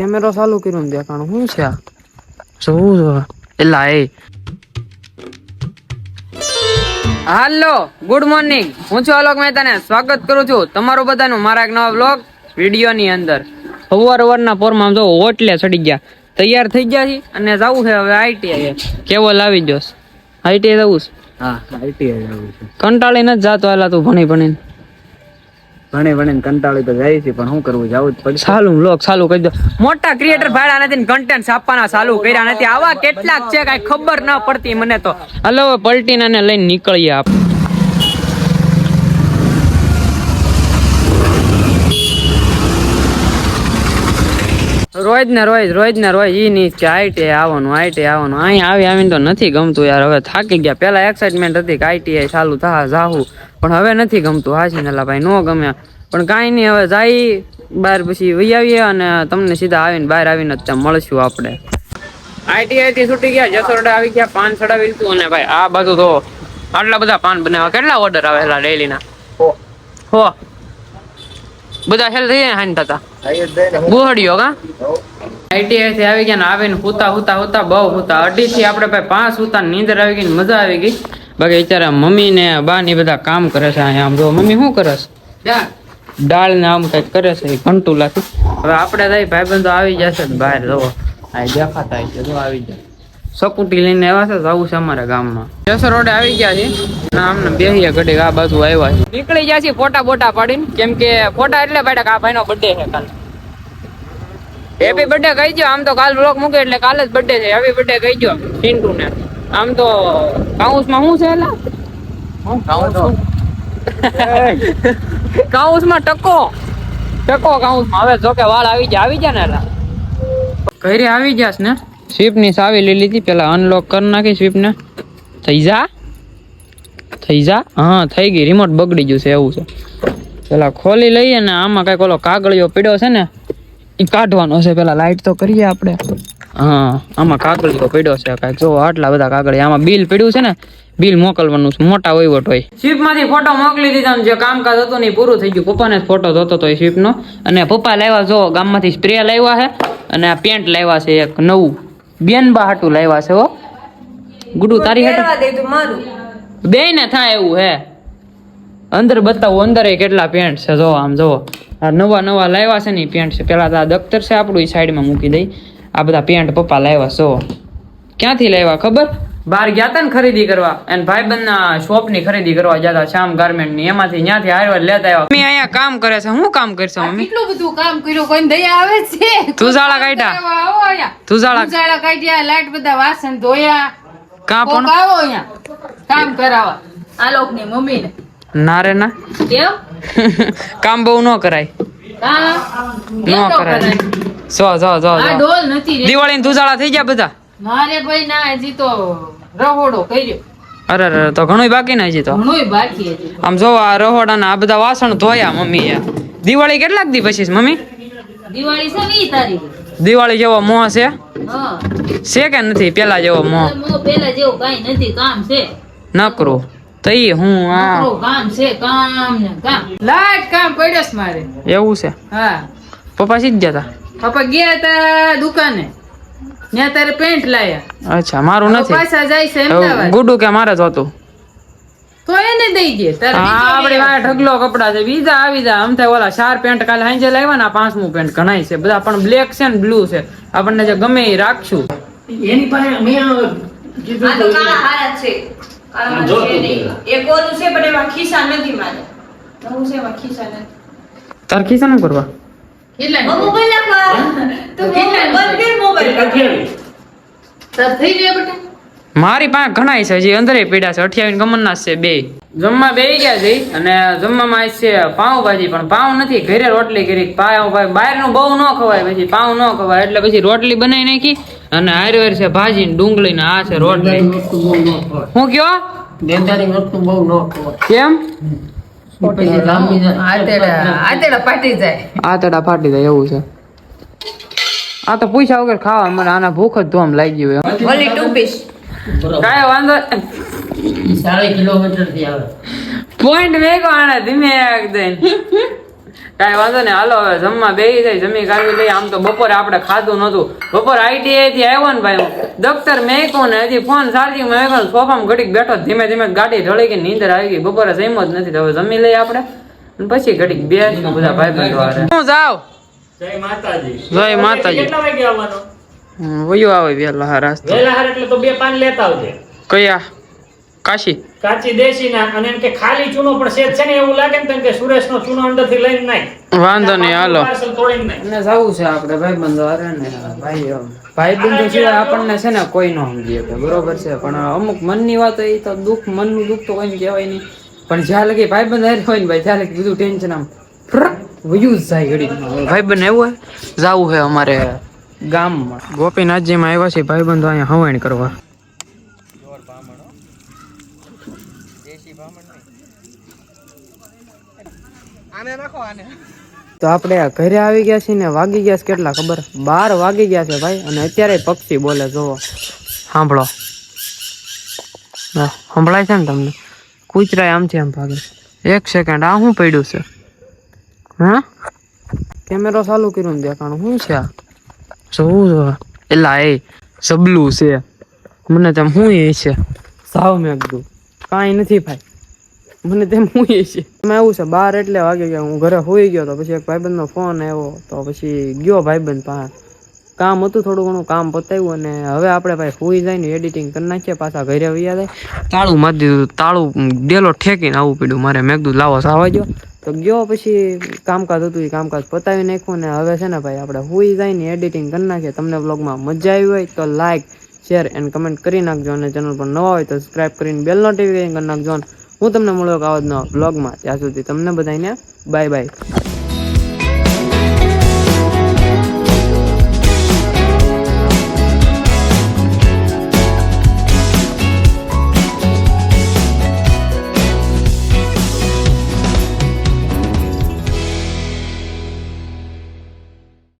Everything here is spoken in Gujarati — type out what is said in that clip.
કેમેરો ચાલુ કર્યો ને દેખાણું શું છે આ શું એલા એ હાલો ગુડ મોર્નિંગ હું છું આલોક મહેતાને સ્વાગત કરું છું તમારું બધાનું મારા એક નવા વ્લોગ વિડીયો ની અંદર સવારના પોરમાં જો ઓટલે ચડી ગયા તૈયાર થઈ ગયા છે અને જવું છે હવે આઈટીઆઈ કેવો લાવી જોસ આઈટીઆઈ જવું છે હા આઈટીઆઈ જવું છે કંટાળી નથી જાતો એલા તું ભણીને કંટાળી તો જાય છે પણ શું કરવું જવું જ પડશે ચાલુ વ્લોગ ચાલુ કરી દો મોટા ક્રિએટર ભાડા નથી કન્ટેન્ટ છાપવાના ચાલુ કર્યા નથી આવા કેટલાક છે કઈ ખબર ન પડતી મને તો હલો પલટીને ને લઈને નીકળીએ આપ રોજ ને રોજ ઈ ની કે આઈટીઆઈ આવવાનું અહીં આવીને તો નથી ગમતું યાર હવે થાકી ગયા પેલા એક્સાઇટમેન્ટ હતી કે આઈટીઆઈ ચાલુ થા જાહું પણ હવે નથી ગમતું હાજી નલા ભાઈ નો ગમે પણ કાંઈ નહીં હવે જાય બહાર પછી વહી આવીએ અને તમને સીધા આવીને બહાર આવીને ત્યાં મળશું આપણે આઈટીઆઈ થી છૂટી ગયા જસોરડા આવી ગયા પાન ચડાવી લીધું અને ભાઈ આ બાજુ તો આટલા બધા પાન બનાવવા કેટલા ઓર્ડર આવેલા ડેલી ના હો બધા હેલ થઈ જાય હાન થતા ગુહડિયો કા આઈટીઆઈ થી આવી ગયા ને આવીને હુતા બહુ હુતા 2:30 થી આપણે ભાઈ 5 હુતા નીંદર આવી ગઈ મજા આવી ગઈ બાકી અત્યારે મમ્મી ને બા ને બધા કામ કરે છે અહીંયા આમ જો મમ્મી શું કરે છે દાળ ને આમ કઈક કરે છે ઘંટુલાથી હવે આપણે જઈ ભાઈબંધો આવી જશે બહાર જવો આ દેખાતા છે જો આવી જાય સકુટી લઈને આવ્યા છે જવું છે અમારા ગામમાં જસર રોડે આવી ગયા છે આમને બેહીએ ઘડીક આ બાજુ આવ્યા છે નીકળી ગયા છે ફોટા બોટા પાડીને કેમ કે ફોટા એટલે પાડે આ ભાઈનો બર્થડે છે કાલે હેપી બર્થડે કહી દો આમ તો કાલ બ્લોગ મૂકે એટલે કાલે જ બર્થડે છે હેપી બર્થડે કહી દો પિન્ટુ ને આમ તો કાઉન્સમાં શું છે એલા કાઉન્સમાં ટકો કાઉન્સમાં હવે જો કે વાળ આવી જાય ને એલા ઘરે આવી જાસ ને સ્વીપ ની ચાવી લઈ લીધી પેલા અનલોક કરી નાખી સ્વીપ ને થઈ જા હા થઈ ગઈ રિમોટ બગડી ગયું છે એવું છે પેલા ખોલી લઈએ ને આમાં કઈક ઓલો કાગળિયો પીડ્યો છે ને એ કાઢવાનો છે પેલા લાઈટ તો કરીએ આપણે હા આમાં કાગળિયો પીડ્યો છે કઈક જો આટલા બધા કાગળિયા આમાં બિલ પીડ્યું છે ને બિલ મોકલવાનું છે મોટા વહીવટ હોય સ્વીપ માંથી ફોટો મોકલી દીધા જે કામકાજ હતું ને પૂરું થઈ ગયું પપ્પાને જ ફોટો જોતો હતો સ્વીપ નો અને પપ્પા લાવ્યા જો ગામમાંથી સ્પ્રે લાવ્યા છે અને આ પેન્ટ લાવ્યા છે એક નવું બેનબા હાટું લાવ્યા છે હો ગુડુ તારી હાટું બે ને થાય એવું હે અંદર બતાવું અંદર કેટલા પેન્ટ છે જો આમ જો આ નવા લાવ્યા છે ને પેન્ટ છે પેલા આ દફતર છે આપણું એ સાઈડમાં મૂકી દઈ આ બધા પેન્ટ પપ્પા લાવ્યા છો ક્યાંથી લાવ્યા ખબર બહાર ગયા હતા ને ખરીદી કરવા અને ભાઈબંધ ના શોપ ની ખરીદી કરવા ગયા હતા શ્યામ ગાર્મેન્ટ ની એમાંથી ત્યાંથી આયુર્વેદ લેતા આવ્યા મમ્મી અહીંયા કામ કરે છે હું કામ કરશો મમ્મી કેટલું બધું કામ કર્યું કોઈ દયા આવે છે તુજાળા કાઢ્યા તુજાળા કાઢ્યા લાઈટ બધા વાસણ ધોયા કા પણ આવો અહીંયા કામ કરાવવા આલોક ની મમ્મી ને ના રે ના કેમ કામ બહુ ન કરાય નો કરાય જો આ ઢોલ નથી દિવાળી ને તુજાળા થઈ ગયા બધા મારે ભાઈ ના હજી તો રહોડો કર્યો અરે તો ઘણું બાકી ને હજી તો ઘણું બાકી હજી આમ જો આ રહોડા ના આ બધા વાસણ ધોયા મમ્મી દિવાળી કેટલાક દી પછી મમ્મી દિવાળી છે 20 તારીખે દિવાળી જેવો મોહ છે હા છે કે નથી પેલા જેવો મોહ પેલા જેવું કઈ નથી કામ છે નકરું તઈ હું આ કામ છે કામ ને કામ લાઈટ કામ પડ્યો છે મારે એવું છે હા પપ્પા સીધ ગયા હતા પપ્પા ગયા તા દુકાને ત્યાં તારે પેન્ટ લાયા અચ્છા મારું નથી પાછા જાય છે અમદાવાદ ગુડુ કે મારે જ હતું તો એને દઈ દે તારે આપડે ઢગલો કપડા છે બીજા આવી જાય આમ થાય ઓલા 4 પેન્ટ કાલે હાંજે લાવ્યા ને 5મું પેન્ટ ઘણાય છે બધા પણ બ્લેક છે ને બ્લુ છે આપણને જે ગમે એ રાખશું એની પાસે મેં કીધું આ તો કાળા હારા છે કાળા છે નહીં એક ઓલું છે પણ એમાં ખિસ્સા નથી મારે નવું છે એમાં ખિસ્સા નથી તાર ખિસ્સા નું કરવા કેટલા મોબાઈલ નાખવા તો બંધ કર મોબાઈલ તાર થઈ જાય બેટા મારી પાસે ઘણાય છે હજી અંદર પીડા છે 28 ગમનના છે બે જમવા બેહી ગયા છે અને જમવામાં છે પાવભાજી પણ પાવ નથી ઘરે રોટલી કરી પાવ બહાર નું બહુ ન ખવાય પછી પાવ ન ખવાય એટલે પછી રોટલી બનાવી નાખી અને હારવાર છે ભાજી ને ડુંગળી ને આ છે રોટલી હું કયો દેવતાની વસ્તુ બહુ ન ખવાય કેમ આતેડા પાટી જાય આતડા ફાટી જાય એવું છે આ તો પૂછ્યા વગર ખાવા મને આના ભૂખ જ ધોમ લાગી હોય ઓલી 2 પીસ કાંઈ વાંધો 4 કિલોમીટર થી આવે પોઈન્ટ વેગો આને ધીમે એકદમ કાંઈ વાંધો નહીં, હાલો હવે જમવા બેસી જાય, જમી કાઢી લઈએ. આમ તો બપોરે આપણે ખાધું નતું. બપોરે ITI થી આવ્યો ને ભાઈ હું દફતર મેક્યો ને હજી ફોન ચાર્જિંગ માં મેક્યો, સોફામાં ઘડીક બેઠો, ધીમે ધીમે ગાડી ઢળી ગઈ, નીંદર આવી ગઈ. બપોરે જમ્યો જ નથી. તો હવે જમી લઈએ આપણે અને પછી ઘડીક બેસીશું બધા ભાઈબંધો હારે. હું જાવ. જય માતાજી. જય માતાજી. કેટલા વાગે આવવાનો? વયો આવે વેલા હારા. વહેલા હાર એટલે તો 2 પાન લેતા આવજે. કયા? કાશી કાચી દેશી ના, અને એમ કે ખાલી ચૂનો પણ શેત છે ને એવું લાગે ને તો એમ કે સુરેશનો ચૂનો અંદરથી લઈને નાખ. વાંધો નહીં, હાલો. પાર્સલ તોડીને નાખ. અને જવું છે આપણે ભાઈબંધો હારે ને ભાઈબંધો સિવાય આપણને છે ને કોઈ ન સમજી શકે, બરોબર છે. પણ અમુક મનની વાત એ તો દુઃખ, મનનું દુઃખ તો કોઈને કહેવાય નહીં. પણ જ્યાં લગી ભાઈબંધ હારે હોય ને ભાઈ, ત્યાં લગી બધું ટેન્શન આમ વયું જ જાય ઘડીકમાં. ભાઈબંધ એવું હોય જવું છે અમારે ગામમાં. ગોપીનાથજીમાં આવ્યા છે ભાઈબંધો અહીંયા હવાણ કરવા. તો આપણે ઘરે આવી ગયા છીએ ને વાગી ગયા છે કેટલા ખબર? 12 વાગી ગયા છે ભાઈ. અને અત્યારે પક્ષી બોલે, જોવો, સાંભળો. સંભળાય છે ને તમને? કૂતરાય આમથી આમ ભાગે. 1 સેકન્ડ, આ શું પડ્યું છે? હા, કેમેરો ચાલુ કર્યું ને દેખાણું શું છે આ? જોવું એલા એ સબલું છે. મને તેમ શું એ છે? સાવ મેં કીધું કાંઈ નથી ભાઈ, મને તેમ હું એ છે. એમાં એવું છે 12 એટલે વાગે ગયા, હું ઘરે હોઈ ગયો તો પછી એક ભાઈબંધનો ફોન આવ્યો તો પછી ગયો ભાઈબંધ પાસે. કામ હતું થોડું ઘણું, કામ પતાવ્યું અને હવે આપણે ભાઈ હોઈ જાય ને એડિટિંગ કરી નાખીએ, પાછા ઘરે વયા જાય. તાળું મારી દીધું, તાળું ડેલો ઠેકીને આવવું પડ્યું મારે. મેં કીધું લાવો સાવા ગયો તો ગયો. પછી કામકાજ હતું એ કામકાજ પતાવી નાખ્યું ને હવે છે ને ભાઈ આપણે હોઈ જાય ને એડિટિંગ કરી નાખીએ. તમને વ્લોગમાં મજા આવી હોય તો લાઈક, શેર એન્ડ કમેન્ટ કરી નાખજો. અને ચેનલ પર નવા હોય તો સબસ્ક્રાઈબ કરીને બેલ નોટિફિકેશન કરી નાખજો. હું તમને મળ્યો આવા જ નવા વ્લોગમાં. ત્યાં સુધી તમને બધાને બાય બાય.